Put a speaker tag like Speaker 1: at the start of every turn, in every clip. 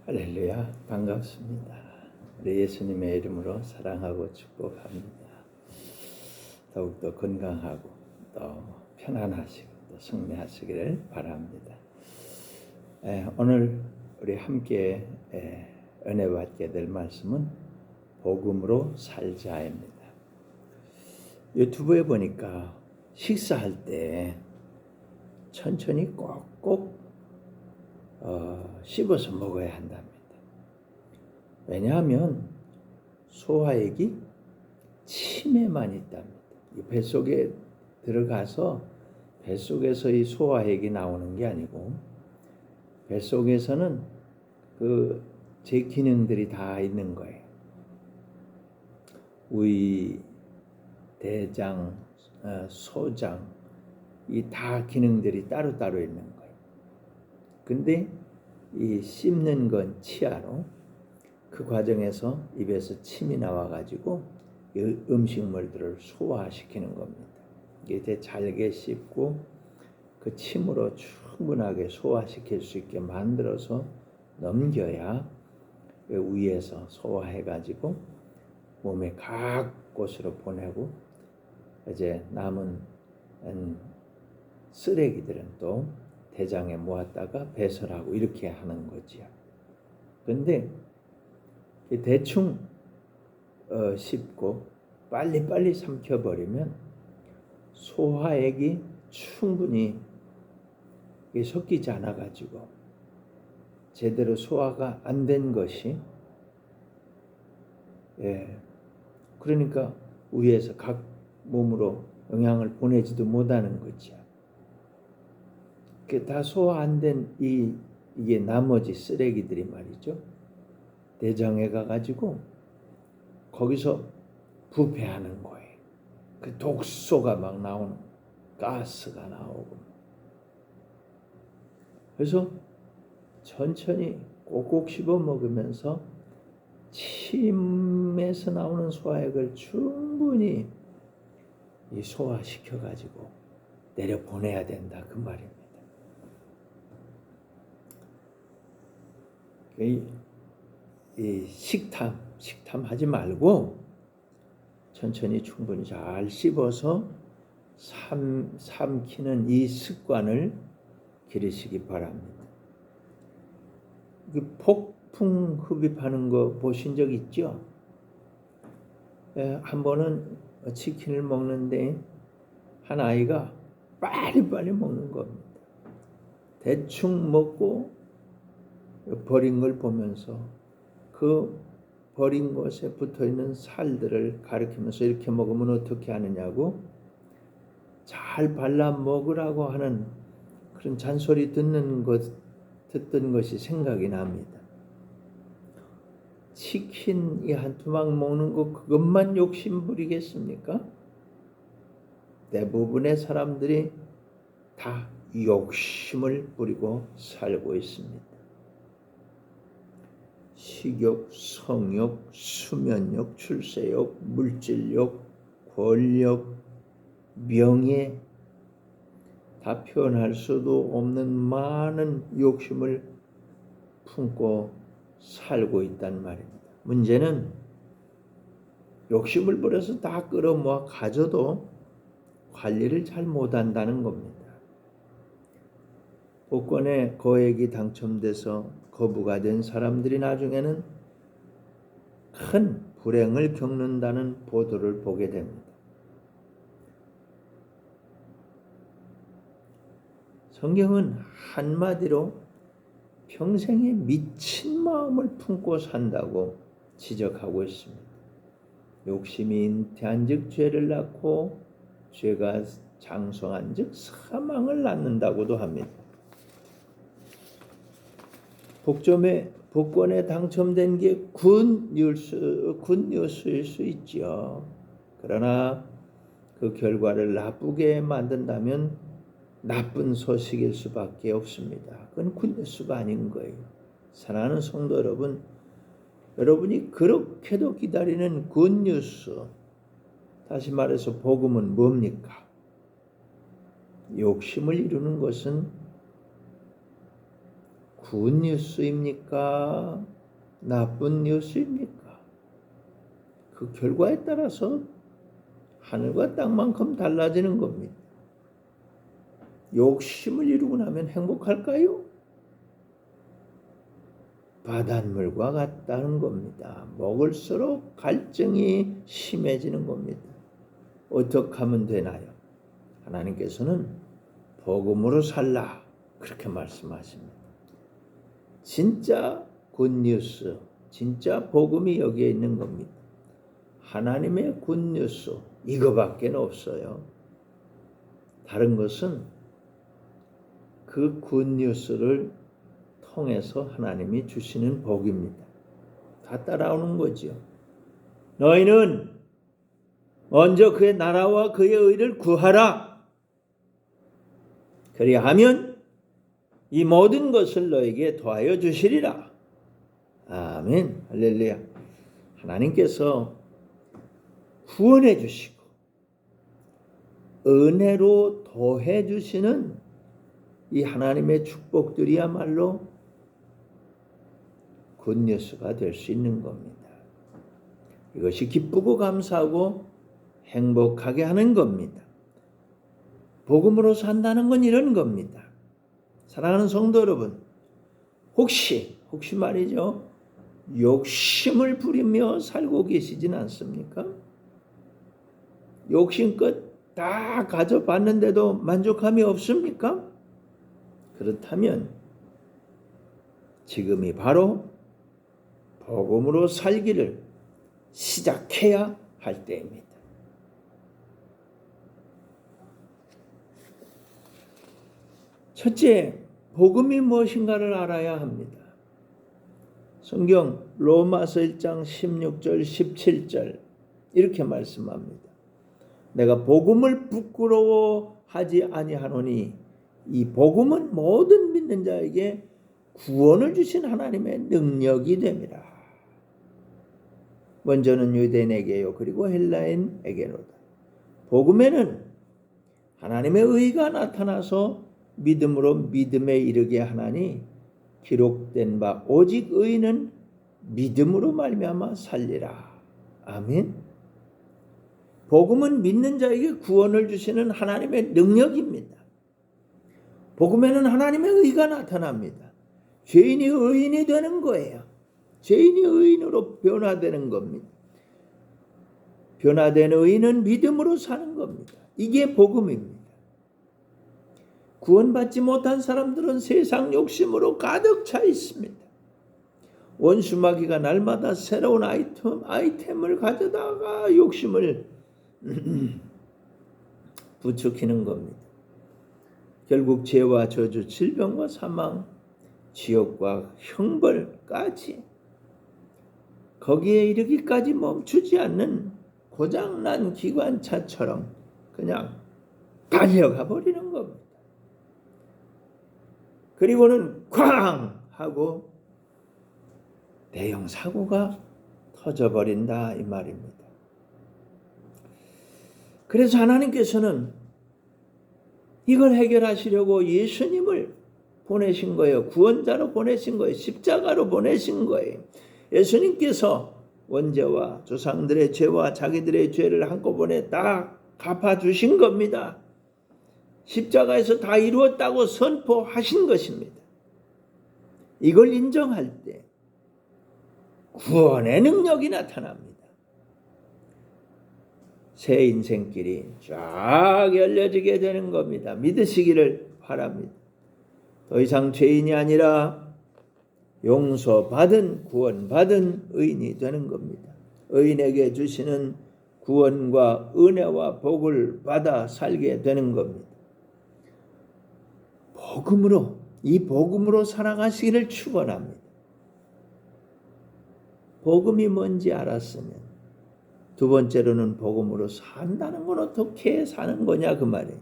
Speaker 1: 할렐루야, 반갑습니다. 우리 예수님의 이름으로 사랑하고 축복합니다. 더욱더 건강하고 또 편안하시고 또 승리하시기를 바랍니다. 오늘 우리 함께 은혜 받게 될 말씀은 복음으로 살자입니다. 유튜브에 보니까 식사할 때 천천히 꼭꼭 씹어서 먹어야 한답니다. 왜냐하면 소화액이 침에만 있답니다. 뱃속에 들어가서 뱃속에서 이 소화액이 나오는 게 아니고 뱃속에서는 그 제 기능들이 다 있는 거예요. 위, 대장, 소장 이 다 기능들이 따로따로 있는 거예요. 근데 이 씹는 건 치아로 그 과정에서 입에서 침이 나와가지고 음식물들을 소화시키는 겁니다. 이게 잘게 씹고 그 침으로 충분하게 소화시킬 수 있게 만들어서 넘겨야 위에서 소화해가지고 몸의 각 곳으로 보내고 이제 남은 쓰레기들은 또 대장에 모았다가 배설하고 이렇게 하는 거지요. 근데 대충 씹고 빨리빨리 삼켜버리면 소화액이 충분히 섞이지 않아가지고 제대로 소화가 안 된 것이 그러니까 위에서 각 몸으로 영양을 보내지도 못하는 거죠. 다 소화 안 된 이게 나머지 쓰레기들이 말이죠. 대장에 가가지고 거기서 부패하는 거예요. 그 독소가 막 나오는 가스가 나오고. 그래서 천천히 꼭꼭 씹어 먹으면서 침에서 나오는 소화액을 충분히 소화시켜가지고 내려보내야 된다 그 말입니다. 이 식탐 하지 말고 천천히 충분히 잘 씹어서 삼키는 이 습관을 기르시기 바랍니다. 폭풍 흡입하는 거 보신 적 있죠? 한 번은 치킨을 먹는데 한 아이가 빨리빨리 먹는 겁니다. 대충 먹고 버린 걸 보면서 그 버린 것에 붙어있는 살들을 가리키면서 이렇게 먹으면 어떻게 하느냐고 잘 발라 먹으라고 하는 그런 잔소리 듣던 것이 생각이 납니다. 치킨 한 투막 먹는 거 그것만 욕심 부리겠습니까? 대부분의 사람들이 다 욕심을 부리고 살고 있습니다. 식욕, 성욕, 수면욕, 출세욕, 물질욕, 권력, 명예 다 표현할 수도 없는 많은 욕심을 품고 살고 있단 말입니다. 문제는 욕심을 부려서 다 끌어모아 가져도 관리를 잘 못한다는 겁니다. 복권에 거액이 당첨돼서 거부가 된 사람들이 나중에는 큰 불행을 겪는다는 보도를 보게 됩니다. 성경은 한마디로 평생에 미친 마음을 품고 산다고 지적하고 있습니다. 욕심이 잉태한 즉 죄를 낳고 죄가 장성한 즉 사망을 낳는다고도 합니다. 복권에 당첨된 게 굿뉴스일 수 있죠. 그러나 그 결과를 나쁘게 만든다면 나쁜 소식일 수밖에 없습니다. 그건 굿뉴스가 아닌 거예요. 사랑하는 성도 여러분, 여러분이 그렇게도 기다리는 굿뉴스, 다시 말해서 복음은 뭡니까? 욕심을 이루는 것은 굿뉴스입니까? 나쁜 뉴스입니까? 그 결과에 따라서 하늘과 땅만큼 달라지는 겁니다. 욕심을 이루고 나면 행복할까요? 바닷물과 같다는 겁니다. 먹을수록 갈증이 심해지는 겁니다. 어떻게 하면 되나요? 하나님께서는 복음으로 살라 그렇게 말씀하십니다. 진짜 굿뉴스, 진짜 복음이 여기에 있는 겁니다. 하나님의 굿뉴스 이거밖에 없어요. 다른 것은 그 굿뉴스를 통해서 하나님이 주시는 복입니다. 다 따라오는 거죠. 너희는 먼저 그의 나라와 그의 의를 구하라. 그리하면 이 모든 것을 너에게 더하여 주시리라. 아멘. 할렐루야. 하나님께서 구원해 주시고 은혜로 더해 주시는 이 하나님의 축복들이야말로 굿뉴스가 될 수 있는 겁니다. 이것이 기쁘고 감사하고 행복하게 하는 겁니다. 복음으로 산다는 건 이런 겁니다. 사랑하는 성도 여러분, 혹시 말이죠, 욕심을 부리며 살고 계시진 않습니까? 욕심껏 다 가져봤는데도 만족함이 없습니까? 그렇다면 지금이 바로 복음으로 살기를 시작해야 할 때입니다. 첫째, 복음이 무엇인가를 알아야 합니다. 성경 로마서 1장 16절 17절 이렇게 말씀합니다. 내가 복음을 부끄러워하지 아니하노니 이 복음은 모든 믿는 자에게 구원을 주신 하나님의 능력이 됨이라. 먼저는 유대인에게요 그리고 헬라인에게로다. 복음에는 하나님의 의가 나타나서 믿음으로 믿음에 이르게 하나니 기록된 바 오직 의인은 믿음으로 말미암아 살리라. 아멘. 복음은 믿는 자에게 구원을 주시는 하나님의 능력입니다. 복음에는 하나님의 의가 나타납니다. 죄인이 의인이 되는 거예요. 죄인이 의인으로 변화되는 겁니다. 변화된 의인은 믿음으로 사는 겁니다. 이게 복음입니다. 구원받지 못한 사람들은 세상 욕심으로 가득 차 있습니다. 원수마귀가 날마다 새로운 아이템을 가져다가 욕심을 부추기는 겁니다. 결국 죄와 저주, 질병과 사망, 지옥과 형벌까지 거기에 이르기까지 멈추지 않는 고장난 기관차처럼 그냥 달려가 버리는 겁니다. 그리고는 쾅 하고 대형 사고가 터져버린다 이 말입니다. 그래서 하나님께서는 이걸 해결하시려고 예수님을 보내신 거예요. 구원자로 보내신 거예요. 십자가로 보내신 거예요. 예수님께서 원죄와 조상들의 죄와 자기들의 죄를 한꺼번에 다 갚아주신 겁니다. 십자가에서 다 이루었다고 선포하신 것입니다. 이걸 인정할 때 구원의 능력이 나타납니다. 새 인생길이 쫙 열려지게 되는 겁니다. 믿으시기를 바랍니다. 더 이상 죄인이 아니라 용서받은 구원받은 의인이 되는 겁니다. 의인에게 주시는 구원과 은혜와 복을 받아 살게 되는 겁니다. 이 복음으로 살아가시기를 축원합니다. 복음이 뭔지 알았으면 두 번째로는 복음으로 산다는 건 어떻게 사는 거냐 그 말이에요.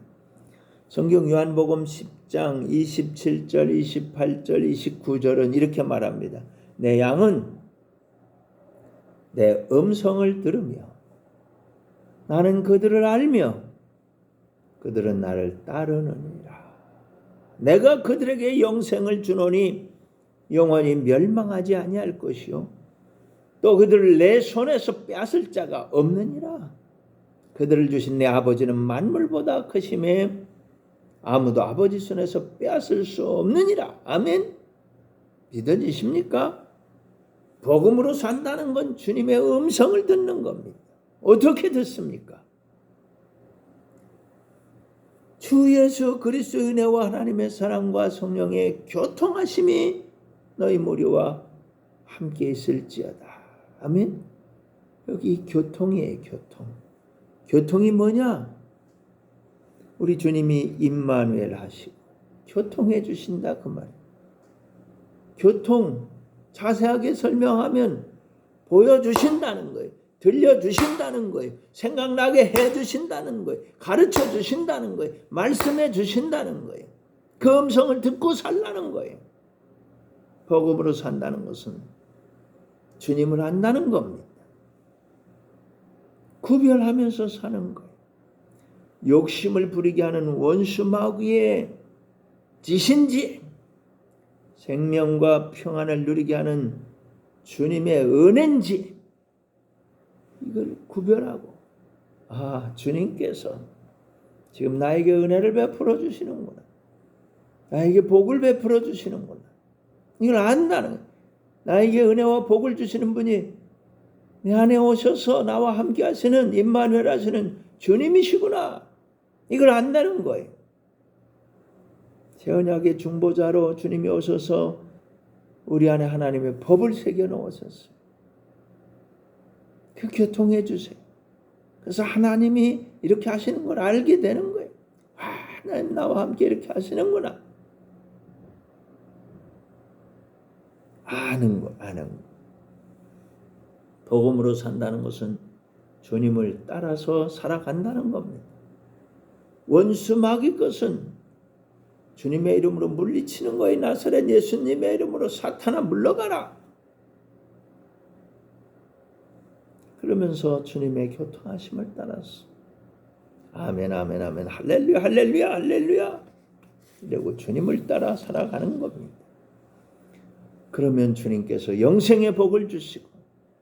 Speaker 1: 성경 요한복음 10장 27절 28절 29절은 이렇게 말합니다. 내 양은 내 음성을 들으며 나는 그들을 알며 그들은 나를 따르느니라. 내가 그들에게 영생을 주노니 영원히 멸망하지 아니할 것이요 또 그들을 내 손에서 빼앗을 자가 없느니라. 그들을 주신 내 아버지는 만물보다 크심에 아무도 아버지 손에서 빼앗을 수 없느니라. 아멘. 믿어지십니까? 복음으로 산다는 건 주님의 음성을 듣는 겁니다. 어떻게 듣습니까? 주 예수 그리스도의 은혜와 하나님의 사랑과 성령의 교통하심이 너희 무리와 함께 있을지어다. 아멘. 여기 교통이에요. 교통이 뭐냐? 우리 주님이 임마누엘 하시고 교통해 주신다 그 말이에요. 교통 자세하게 설명하면 보여주신다는 거예요. 들려주신다는 거예요. 생각나게 해주신다는 거예요. 가르쳐 주신다는 거예요. 말씀해 주신다는 거예요. 그 음성을 듣고 살라는 거예요. 복음으로 산다는 것은 주님을 안다는 겁니다. 구별하면서 사는 거예요. 욕심을 부리게 하는 원수 마귀의 지신지 생명과 평안을 누리게 하는 주님의 은혜인지 이걸 구별하고 주님께서 지금 나에게 은혜를 베풀어 주시는구나. 나에게 복을 베풀어 주시는구나. 이걸 안다는 거예요. 나에게 은혜와 복을 주시는 분이 내 안에 오셔서 나와 함께 하시는 임마누엘 하시는 주님이시구나. 이걸 안다는 거예요. 새 언약의 중보자로 주님이 오셔서 우리 안에 하나님의 법을 새겨 놓으셨어요. 그 교통해 주세요. 그래서 하나님이 이렇게 하시는 걸 알게 되는 거예요. 하나님 나와 함께 이렇게 하시는구나. 아는 거. 복음으로 산다는 것은 주님을 따라서 살아간다는 겁니다. 원수 마귀 것은 주님의 이름으로 물리치는 거예요. 나사렛 예수님의 이름으로 사탄아 물러가라. 그러면서 주님의 교통하심을 따라서 아멘 할렐루야 이러고 주님을 따라 살아가는 겁니다. 그러면 주님께서 영생의 복을 주시고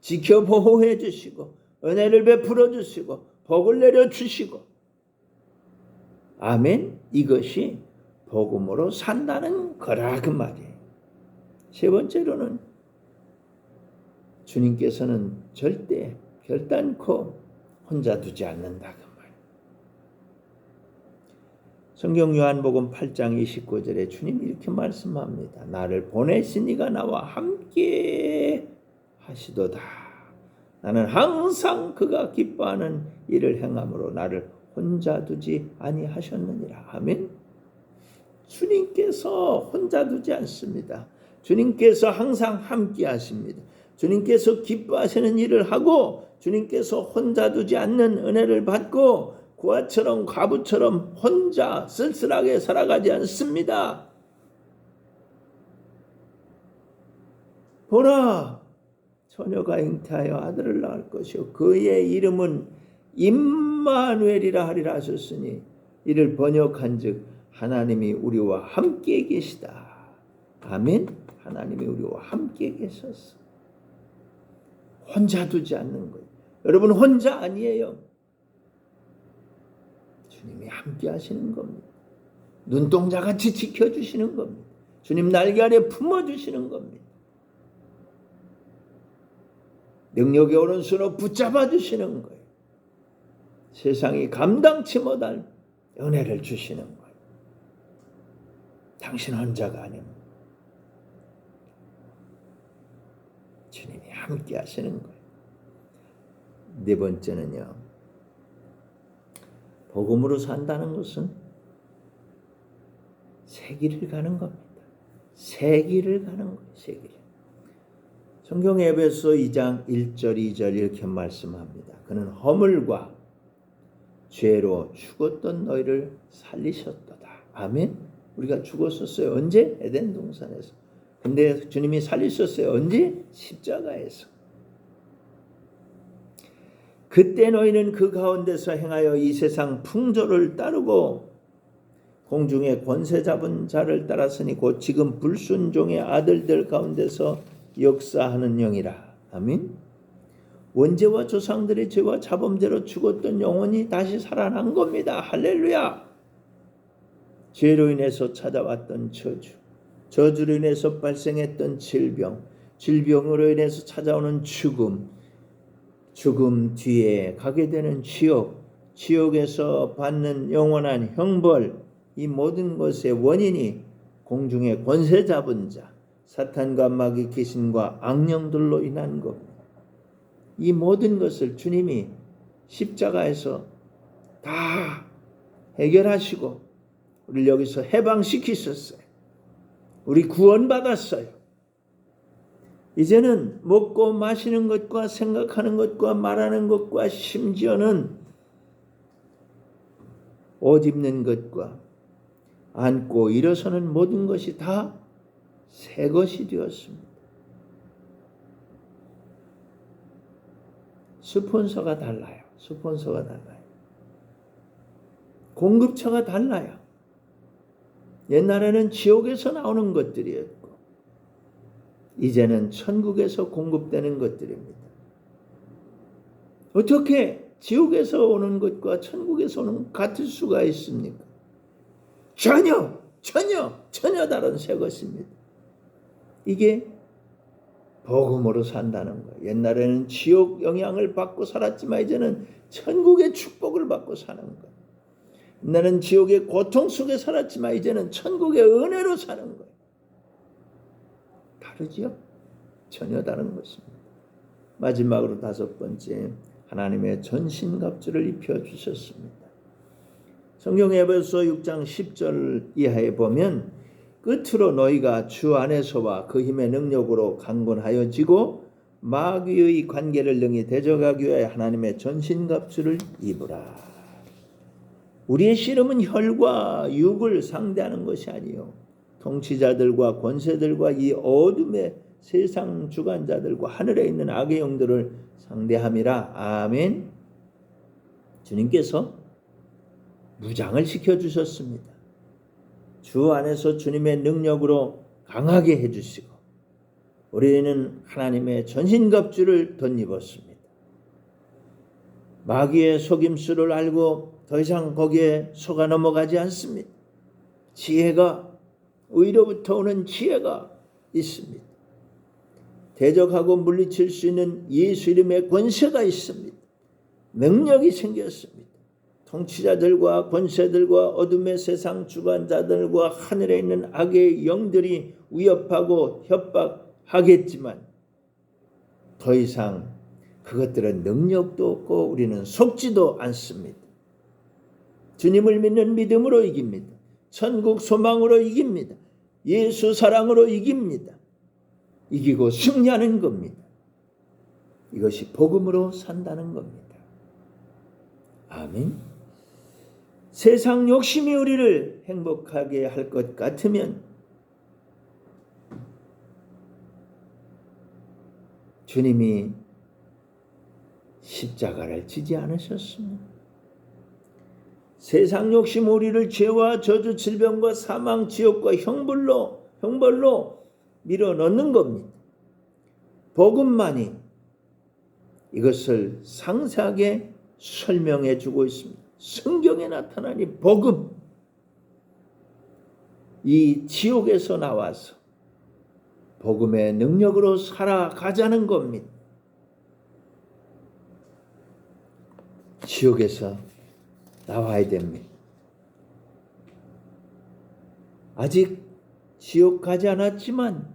Speaker 1: 지켜 보호해 주시고 은혜를 베풀어 주시고 복을 내려 주시고 아멘. 이것이 복음으로 산다는 거라 그 말이에요. 세 번째로는 주님께서는 절대 결단코 혼자 두지 않는다 그 말이에요. 성경 요한복음 8장 29절에 주님이 이렇게 말씀합니다. 나를 보내신 이가 나와 함께 하시도다. 나는 항상 그가 기뻐하는 일을 행함으로 나를 혼자 두지 아니하셨느니라. 아멘. 주님께서 혼자 두지 않습니다. 주님께서 항상 함께 하십니다. 주님께서 기뻐하시는 일을 하고 주님께서 혼자 두지 않는 은혜를 받고 고아처럼 과부처럼 혼자 쓸쓸하게 살아가지 않습니다. 보라, 처녀가 잉태하여 아들을 낳을 것이요 그의 이름은 임마누엘이라 하리라 하셨으니 이를 번역한즉 하나님이 우리와 함께 계시다. 아멘. 하나님이 우리와 함께 계셨어. 혼자 두지 않는 거예요. 여러분 혼자 아니에요. 주님이 함께 하시는 겁니다. 눈동자같이 지켜주시는 겁니다. 주님 날개 아래 품어주시는 겁니다. 능력의 오른손으로 붙잡아 주시는 거예요. 세상이 감당치 못할 은혜를 주시는 거예요. 당신 혼자가 아닙니다. 주님이 함께 하시는 거예요. 네 번째는요. 복음으로 산다는 것은 새 길을 가는 겁니다. 새 길을 가는 거예요. 새 길. 성경 에베소 2장 1절 2절 이렇게 말씀합니다. 그는 허물과 죄로 죽었던 너희를 살리셨도다. 아멘. 우리가 죽었었어요. 언제? 에덴 동산에서. 근데 주님이 살리셨어요. 언제? 십자가에서. 그때 너희는 그 가운데서 행하여 이 세상 풍조를 따르고 공중에 권세 잡은 자를 따랐으니 곧 지금 불순종의 아들들 가운데서 역사하는 영이라. 아멘. 원죄와 조상들의 죄와 자범죄로 죽었던 영혼이 다시 살아난 겁니다. 할렐루야. 죄로 인해서 찾아왔던 저주, 저주로 인해서 발생했던 질병, 질병으로 인해서 찾아오는 죽음, 죽음 뒤에 가게 되는 지옥, 지옥에서 받는 영원한 형벌, 이 모든 것의 원인이 공중의 권세 잡은 자, 사탄과 마귀 귀신과 악령들로 인한 겁니다. 이 모든 것을 주님이 십자가에서 다 해결하시고 우리를 여기서 해방시키셨어요. 우리 구원받았어요. 이제는 먹고 마시는 것과 생각하는 것과 말하는 것과 심지어는 옷 입는 것과 앉고 일어서는 모든 것이 다 새 것이 되었습니다. 스폰서가 달라요. 스폰서가 달라요. 공급처가 달라요. 옛날에는 지옥에서 나오는 것들이었고 이제는 천국에서 공급되는 것들입니다. 어떻게 지옥에서 오는 것과 천국에서 오는 것 같을 수가 있습니까? 전혀 다른 새 것입니다. 이게 복음으로 산다는 거예요. 옛날에는 지옥 영향을 받고 살았지만 이제는 천국의 축복을 받고 사는 거예요. 옛날에는 지옥의 고통 속에 살았지만 이제는 천국의 은혜로 사는 거예요. 다르지요? 전혀 다른 것입니다. 마지막으로 다섯 번째, 하나님의 전신갑주를 입혀주셨습니다. 성경 에베소 6장 10절 이하에 보면 끝으로 너희가 주 안에서와 그 힘의 능력으로 강건하여지고 마귀의 관계를 능히 대적하기 위하여 하나님의 전신갑주를 입으라. 우리의 씨름은 혈과 육을 상대하는 것이 아니요 통치자들과 권세들과 이 어둠의 세상 주관자들과 하늘에 있는 악의 영들을 상대함이라. 아멘. 주님께서 무장을 시켜주셨습니다. 주 안에서 주님의 능력으로 강하게 해주시고 우리는 하나님의 전신갑주를 덧입었습니다. 마귀의 속임수를 알고 더 이상 거기에 속아 넘어가지 않습니다. 지혜가, 의로부터 오는 지혜가 있습니다. 대적하고 물리칠 수 있는 예수 이름의 권세가 있습니다. 능력이 생겼습니다. 통치자들과 권세들과 어둠의 세상 주관자들과 하늘에 있는 악의 영들이 위협하고 협박하겠지만 더 이상 그것들은 능력도 없고 우리는 속지도 않습니다. 주님을 믿는 믿음으로 이깁니다. 천국 소망으로 이깁니다. 예수 사랑으로 이깁니다. 이기고 승리하는 겁니다. 이것이 복음으로 산다는 겁니다. 아멘. 세상 욕심이 우리를 행복하게 할 것 같으면 주님이 십자가를 지지 않으셨습니다. 세상 욕심 우리를 죄와 저주, 질병과 사망, 지옥과 형벌로 밀어넣는 겁니다. 복음만이 이것을 상세하게 설명해 주고 있습니다. 성경에 나타난 이 복음, 이 지옥에서 나와서 복음의 능력으로 살아가자는 겁니다. 지옥에서 나와야 됩니다. 아직 지옥 가지 않았지만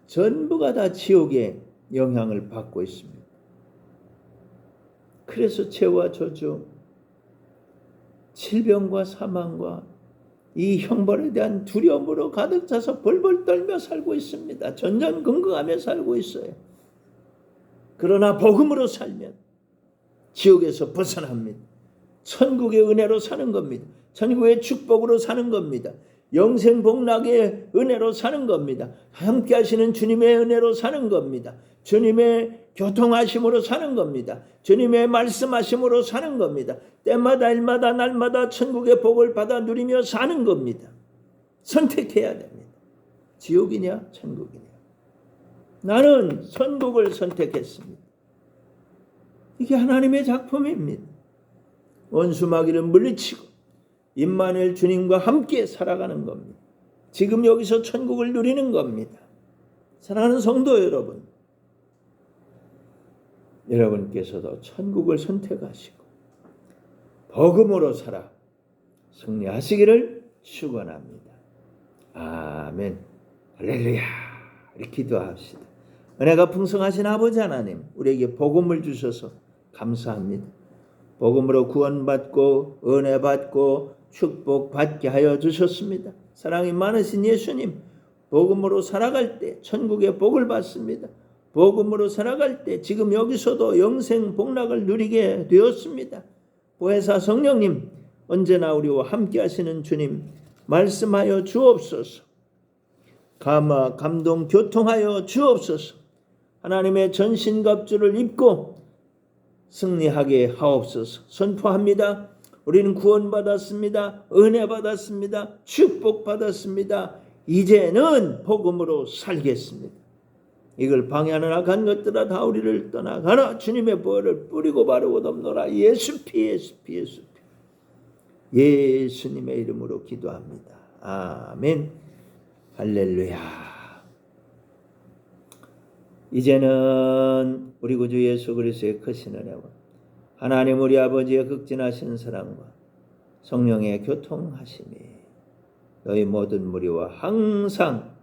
Speaker 1: 전부가 다 지옥의 영향을 받고 있습니다. 그래서 죄와 저주, 질병과 사망과 이 형벌에 대한 두려움으로 가득 차서 벌벌 떨며 살고 있습니다. 전전긍긍하며 살고 있어요. 그러나 복음으로 살면 지옥에서 벗어납니다. 천국의 은혜로 사는 겁니다. 천국의 축복으로 사는 겁니다. 영생 복락의 은혜로 사는 겁니다. 함께 하시는 주님의 은혜로 사는 겁니다. 주님의 교통하심으로 사는 겁니다. 주님의 말씀하심으로 사는 겁니다. 때마다 일마다 날마다 천국의 복을 받아 누리며 사는 겁니다. 선택해야 됩니다. 지옥이냐 천국이냐. 나는 천국을 선택했습니다. 이게 하나님의 작품입니다. 원수 마귀를 물리치고 임마누엘 주님과 함께 살아가는 겁니다. 지금 여기서 천국을 누리는 겁니다. 사랑하는 성도 여러분, 여러분께서도 천국을 선택하시고 복음으로 살아 승리하시기를 축원합니다. 아멘. 할렐루야. 이렇게 기도합시다. 은혜가 풍성하신 아버지 하나님, 우리에게 복음을 주셔서 감사합니다. 복음으로 구원받고 은혜받고 축복받게 하여 주셨습니다. 사랑이 많으신 예수님, 복음으로 살아갈 때 천국의 복을 받습니다. 복음으로 살아갈 때 지금 여기서도 영생 복락을 누리게 되었습니다. 보혜사 성령님, 언제나 우리와 함께 하시는 주님, 말씀하여 주옵소서. 감화 감동 교통하여 주옵소서. 하나님의 전신갑주를 입고 승리하게 하옵소서. 선포합니다. 우리는 구원받았습니다. 은혜받았습니다. 축복받았습니다. 이제는 복음으로 살겠습니다. 이걸 방해하는 악한 것들아 다 우리를 떠나가라. 주님의 보혈을 뿌리고 바르고 덮노라. 예수피 예수피 예수피. 예수님의 이름으로 기도합니다. 아멘. 할렐루야. 이제는 우리 구주 예수 그리스도의 크신 은혜와 하나님 우리 아버지의 극진하신 사랑과 성령의 교통하심이 너희 모든 무리와 항상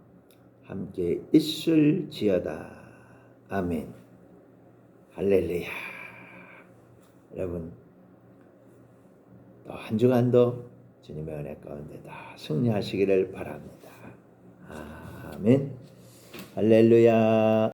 Speaker 1: 함께 있을지어다. 아멘. 할렐루야. 여러분, 또 한 주간도 주님의 은혜 가운데 다 승리하시기를 바랍니다. 아멘. 할렐루야.